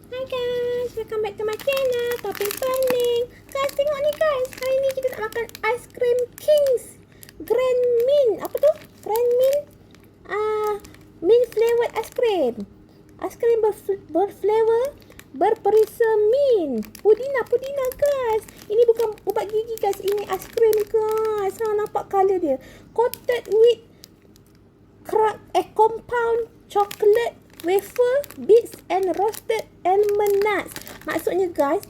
Hi guys, welcome back to my channel, Topping Planning. Guys, tengok ni guys. Hari ni kita nak makan ice cream Kings Grand Mint. Apa tu? Grand Mint? Mint flavored ice cream. Ice cream berflavor berperisa mint. Pudina guys. Ini bukan ubat gigi guys. Ini ice cream guys. Nampak colour dia. Coated with compound chocolate wafer, bits and roasted almond nuts. Maksudnya guys,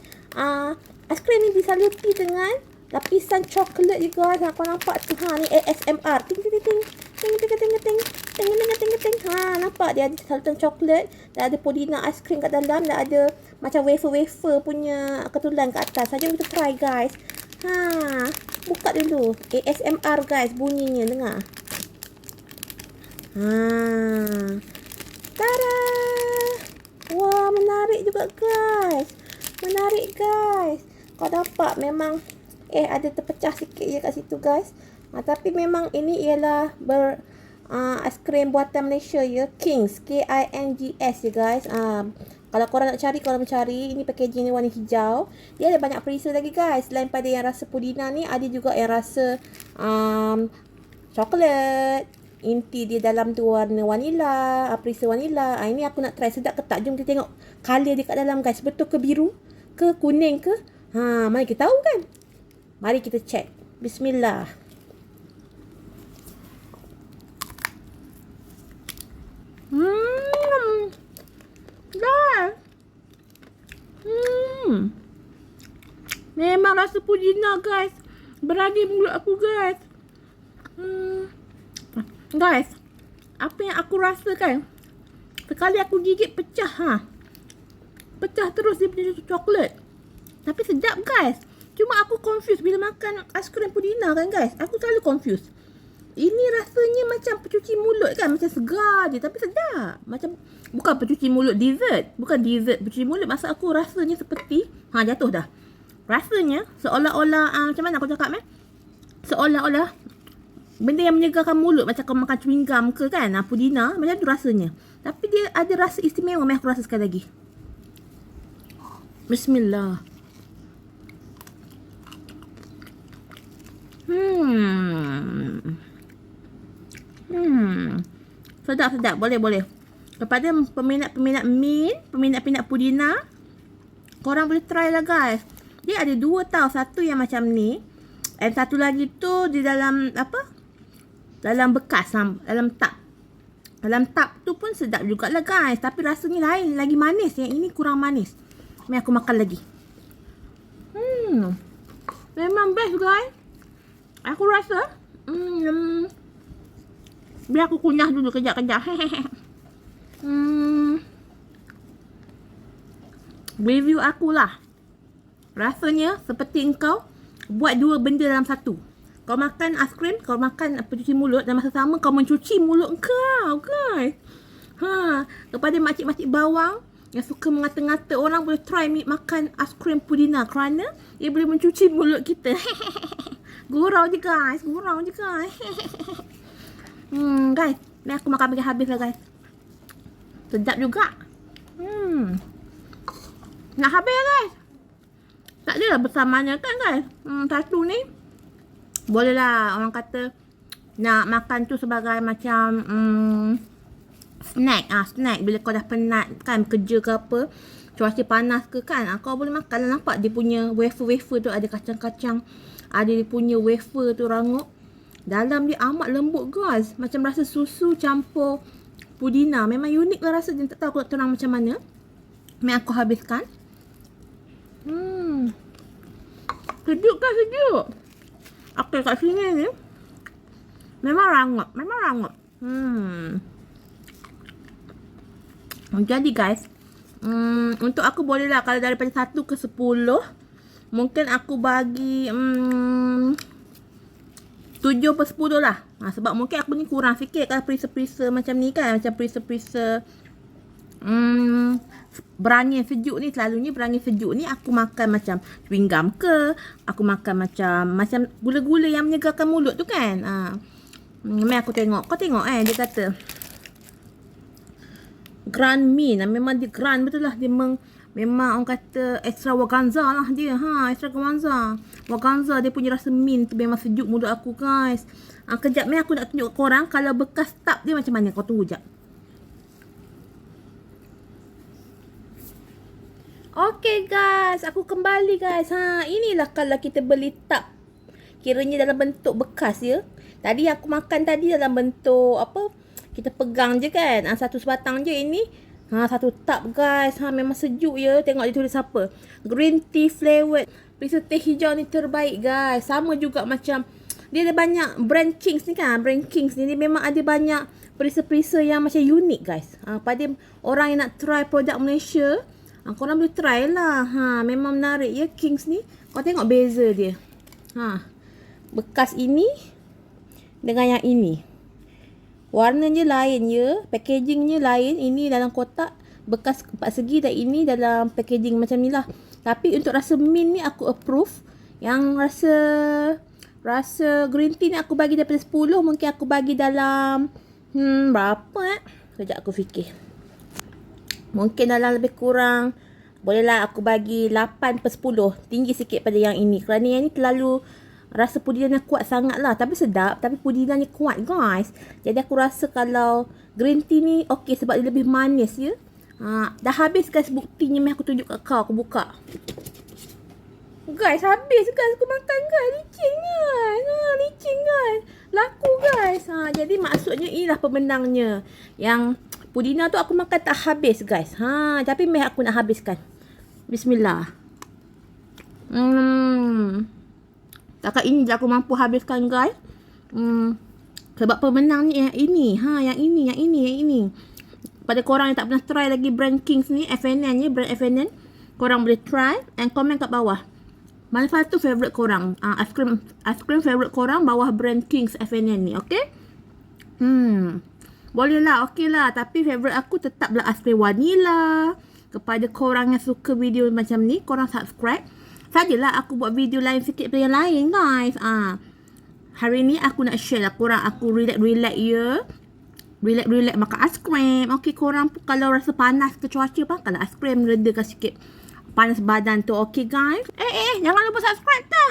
ice cream ni disaluti dengan lapisan coklat je guys. Kau nampak tu ni ASMR. Ting ting ting ting ting ting ting ting ting ting. Nampak dia ada salutan coklat, dan ada pudina ice cream kat dalam, dan ada macam wafer punya ketulan kat atas. Saja kita try guys. Buka dulu. ASMR guys bunyinya, dengar. Tada! Wah, menarik juga guys. Menarik guys. Kau nampak memang ada terpecah sikit je kat situ guys. Tapi memang ini ialah aiskrim buatan Malaysia ya. Kings, Kings ya guys. Kalau korang nak cari, korang mencari. Ini packaging ni warna hijau. Dia ada banyak perisa lagi guys. Selain pada yang rasa pudina ni, ada juga yang rasa coklat. Inti dia dalam tu warna vanila, perisa vanila. Ini aku nak try sedap ke tak. Jom kita tengok colour dia kat dalam guys. Betul ke biru ke kuning ke? Mari kita tahu kan. Mari kita check. Bismillah. Dah. Memang rasa pudina guys. Berani mulut aku guys. Guys, apa yang aku rasa kan, sekali aku gigit pecah pecah terus dia punya coklat. Tapi sedap guys. Cuma aku confused bila makan aiskrim pudina kan guys. Aku selalu confused. Ini rasanya macam pencuci mulut kan, macam segar je tapi sedap. Macam bukan pencuci mulut dessert. Bukan dessert pencuci mulut. Maksud aku rasanya seperti jatuh dah. Rasanya seolah-olah macam mana aku cakap seolah-olah benda yang menyegarkan mulut, macam kau makan chewing gum ke kan, pudina, macam tu rasanya. Tapi dia ada rasa istimewa. Mari aku rasa sekali lagi. Bismillah. Sedap. Boleh. Kepada peminat-peminat mint, peminat-peminat pudina, korang boleh try lah guys. Dia ada dua tau. Satu yang macam ni, dan satu lagi tu di dalam dalam bekas, dalam tub. Dalam tub tu pun sedap jugalah guys. Tapi rasanya lain, lagi manis. Yang ini kurang manis. Mari aku makan lagi. Memang best guys. Aku rasa biar aku kunyah dulu kejap-kejap. Review akulah. Rasanya seperti engkau buat dua benda dalam satu. Kau makan aiskrim, kau makan pencuci mulut, dan masa sama kau mencuci mulut kau guys. Kepada makcik-makcik bawang yang suka mengata-ngata, orang boleh try makan aiskrim pudina kerana ia boleh mencuci mulut kita. Gurau je guys. Guys, ni aku makan bagi habis lah guys. Sedap juga. Nak habis lah guys. Tak adalah bersamanya kan guys. Satu ni boleh lah orang kata nak makan tu sebagai macam snack. Snack bila kau dah penat kan kerja ke apa, cuaca panas ke kan, kau boleh makan. Nampak dia punya wafer tu ada kacang-kacang, ada dia punya wafer tu rangup. Dalam dia amat lembut guys, macam rasa susu campur pudina. Memang unik lah rasa dia. Tak tahu aku nak terang macam mana. Mari aku habiskan. Sejuk kan, sejuk. Okey, kat sini ni memang rangup. Jadi guys, untuk aku boleh lah, kalau daripada 1 ke 10, mungkin aku bagi 7 per 10 lah. Sebab mungkin aku ni kurang sikit kalau perisa-perisa macam ni kan. Macam perisa-perisa berangin sejuk ni. Selalunya berangin sejuk ni aku makan macam chewing gum ke, aku makan macam gula-gula yang menyegarkan mulut tu kan. Mari aku tengok. Kau tengok dia kata grand mint. Memang dia grand betul lah. Dia memang orang kata extravaganza lah dia. Extravaganza. Vaganza dia punya rasa mint tu memang sejuk mulut aku guys. Kejap ni aku nak tunjuk korang kalau bekas tub dia macam mana. Kau tunggu jap. Okay guys, aku kembali guys. Inilah kalau kita beli tub. Kiranya dalam bentuk bekas ya. Tadi aku makan tadi dalam bentuk apa? Kita pegang je kan. Satu sebatang je ini. Satu tub guys. Memang sejuk ya. Tengok dia tulis apa. Green tea flavored. Perisa teh hijau ni terbaik guys. Sama juga macam dia ada banyak brand Kings ni kan. Brand Kings ni dia memang ada banyak perisa-perisa yang macam unik guys. Pada orang yang nak try produk Malaysia, korang boleh try lah. Memang menarik ya Kings ni. Kau tengok beza dia. Bekas ini dengan yang ini. Warnanya lain ya. Packagingnya lain. Ini dalam kotak bekas 4 segi dan ini dalam packaging macam ni lah. Tapi untuk rasa mint ni aku approve. Yang rasa green tea ni aku bagi daripada 10. Mungkin aku bagi dalam berapa Sekejap aku fikir. Mungkin dalam lebih kurang, bolehlah aku bagi 8/10. Tinggi sikit pada yang ini. Kerana yang ini terlalu, rasa pudinanya kuat sangat lah. Tapi sedap. Tapi pudinanya kuat guys. Jadi aku rasa kalau green tea ni okey sebab dia lebih manis ya. Dah habis guys buktinya. Mari aku tunjuk kat kau. Aku buka. Guys habis guys. Aku makan guys. Licin guys. Licin guys. Laku guys. Jadi maksudnya inilah pemenangnya. Yang pudina tu aku makan tak habis guys. Tapi meh aku nak habiskan. Bismillah. Takat ini je aku mampu habiskan guys. Sebab pemenangnya yang ini. Yang ini. Pada korang yang tak pernah try lagi brand Kings ni, FNN ni, brand FNN, korang boleh try and komen kat bawah. Mana satu favourite korang? Ice cream favourite korang bawah brand Kings FNN ni, okay? Boleh lah, okey lah. Tapi favourite aku tetaplah ice cream vanilla. Kepada korang yang suka video macam ni, korang subscribe. Sajalah aku buat video lain sikit daripada yang lain guys. Hari ni aku nak share lah korang. Aku relax ya. Relax makan ice cream. Okey korang kalau rasa panas ke cuaca makanlah ice cream, redakan sikit panas badan tu. Okey guys. Jangan lupa subscribe tau.